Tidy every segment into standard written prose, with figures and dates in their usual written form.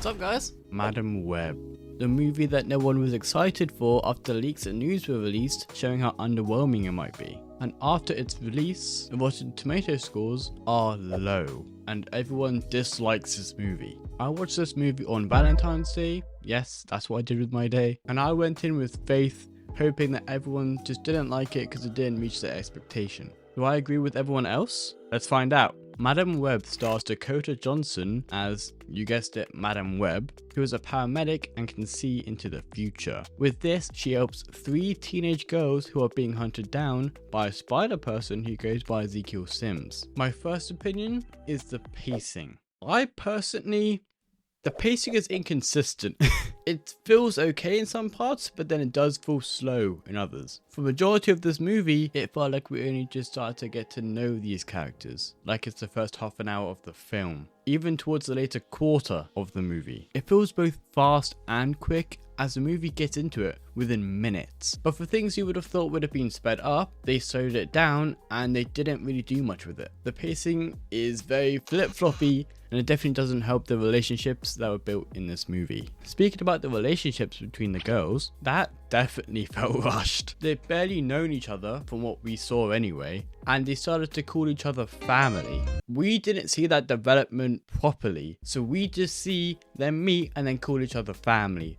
What's up, guys? Madam Web, the movie that no one was excited for after leaks and news were released showing how underwhelming it might be. And after its release, the Rotten Tomato scores are low and everyone dislikes this movie. I watched this movie on Valentine's Day. Yes, that's what I did with my day. And I went in with faith, hoping that everyone just didn't like it because it didn't reach their expectation. Do I agree with everyone else? Let's find out. Madam Web stars Dakota Johnson as, you guessed it, Madam Web, who is a paramedic and can see into the future. With this, she helps 3 teenage girls who are being hunted down by a spider person who goes by Ezekiel Sims. My first opinion is the pacing. The pacing is inconsistent. It feels okay in some parts, but then it does feel slow in others. For the majority of this movie, it felt like we only just started to get to know these characters, like it's the first half an hour of the film. Even towards the later quarter of the movie, it feels both fast and quick as the movie gets into it within minutes. But for things you would have thought would have been sped up, they slowed it down and they didn't really do much with it. The pacing is very flip-floppy and it definitely doesn't help the relationships that were built in this movie. Speaking about the relationships between the girls, that definitely felt rushed. They'd barely known each other from what we saw anyway, and they started to call each other family. We didn't see that development properly, so we just see them meet and then call each other family.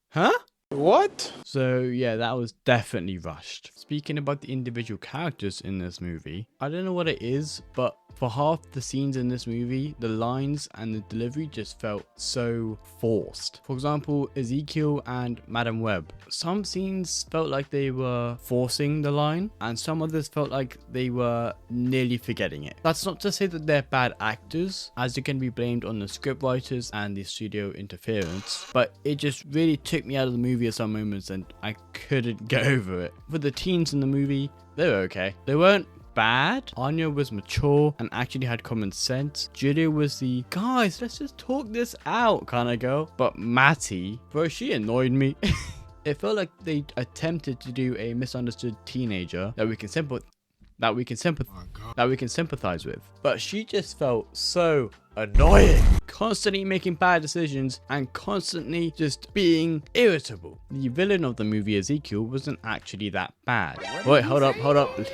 Huh? What? So yeah, that was definitely rushed. Speaking about the individual characters in this movie, I don't know what it is, but for half the scenes in this movie, the lines and the delivery just felt so forced. For example, Ezekiel and Madam Web. Some scenes felt like they were forcing the line, and some others felt like they were nearly forgetting it. That's not to say that they're bad actors, as it can be blamed on the scriptwriters and the studio interference, but it just really took me out of the movie at some moments and I couldn't get over it. For the teens in the movie, they were okay. They weren't bad. Anya was mature and actually had common sense. Julia was the guys, let's just talk this out kind of girl. But Matty, bro, she annoyed me. It felt like they attempted to do a misunderstood teenager that we can sympathize with, but she just felt so annoying, constantly making bad decisions and constantly just being irritable. The villain of the movie, Ezekiel, wasn't actually that bad. Wait, hold up,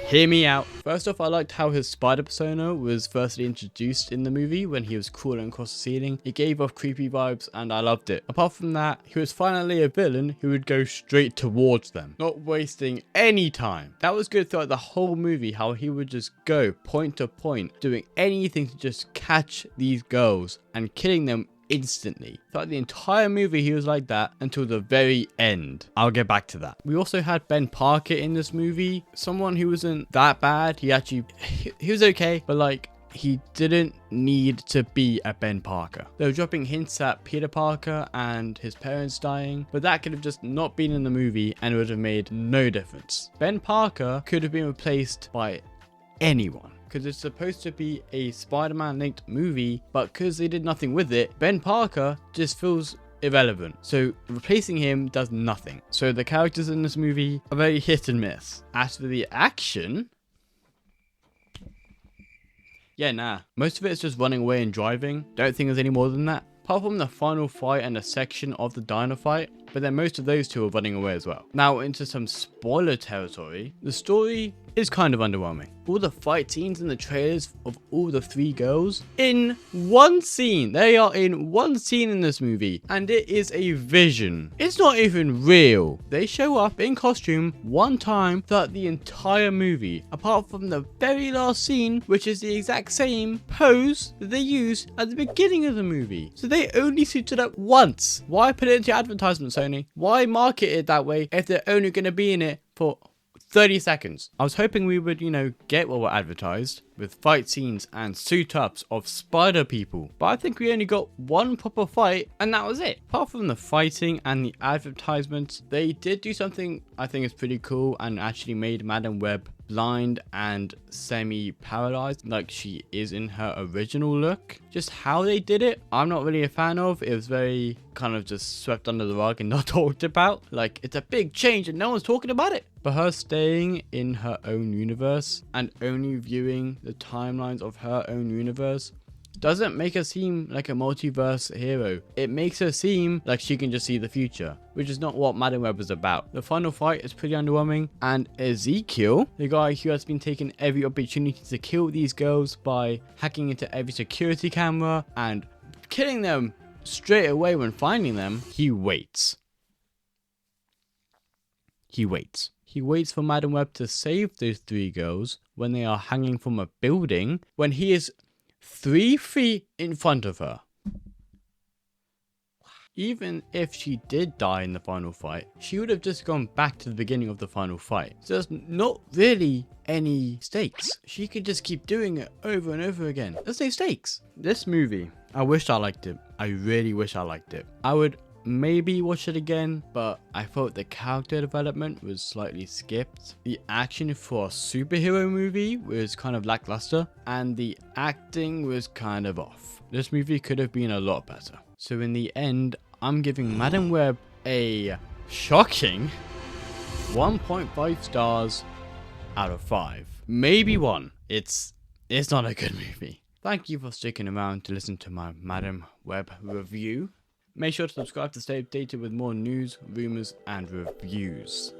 hear me out. First off, I liked how his spider persona was firstly introduced in the movie when he was crawling across the ceiling. It gave off creepy vibes and I loved it. Apart from that, he was finally a villain who would go straight towards them, not wasting any time. That was good throughout the whole movie, how he would just go point to point, doing anything to just catch these girls and killing them instantly. Throughout the entire movie he was like that until the very end. I'll get back to that. We also had Ben Parker in this movie, someone who wasn't that bad. He was okay, but like he didn't need to be a Ben Parker. They were dropping hints at Peter Parker and his parents dying, but that could have just not been in the movie and it would have made no difference. Ben Parker could have been replaced by anyone, because it's supposed to be a Spider-Man linked movie, but because they did nothing with it, Ben Parker just feels irrelevant. So replacing him does nothing. So the characters in this movie are very hit and miss. As for the action, yeah, nah. Most of it is just running away and driving. Don't think there's any more than that. Apart from the final fight and a section of the dino fight, but then most of those two are running away as well. Now into some spoiler territory. The story is kind of underwhelming. All the fight scenes in the trailers of all the 3 girls in one scene. They are in one scene in this movie and it is a vision. It's not even real. They show up in costume one time throughout the entire movie, apart from the very last scene, which is the exact same pose that they used at the beginning of the movie. So they only suited up once. Why put it into your advertisement, Sony? Why market it that way if they're only going to be in it for 30 seconds. I was hoping we would, get what were advertised with fight scenes and suit-ups of spider people, but I think we only got one proper fight and that was it. Apart from the fighting and the advertisements, they did do something I think is pretty cool and actually made Madam Web blind and semi-paralyzed like she is in her original look. Just how they did it, I'm not really a fan of. It was very kind of just swept under the rug and not talked about. Like, it's a big change and no one's talking about it. But her staying in her own universe and only viewing the timelines of her own universe doesn't make her seem like a multiverse hero. It makes her seem like she can just see the future, which is not what Madam Web is about. The final fight is pretty underwhelming, and Ezekiel, the guy who has been taking every opportunity to kill these girls by hacking into every security camera and killing them straight away when finding them, he waits. He waits. He waits for Madam Web to save those 3 girls when they are hanging from a building, when he is 3 feet in front of her. Even if she did die in the final fight, she would have just gone back to the beginning of the final fight. So there's not really any stakes. She could just keep doing it over and over again. There's no stakes. This movie, I wish I liked it. I really wish I liked it. I would maybe watch it again, but I thought the character development was slightly skipped. The action for a superhero movie was kind of lackluster, and the acting was kind of off. This movie could have been a lot better. So in the end, I'm giving Madam Web a shocking 1.5 stars out of 5. Maybe 1. It's not a good movie. Thank you for sticking around to listen to my Madam Web review. Make sure to subscribe to stay updated with more news, rumors, and reviews.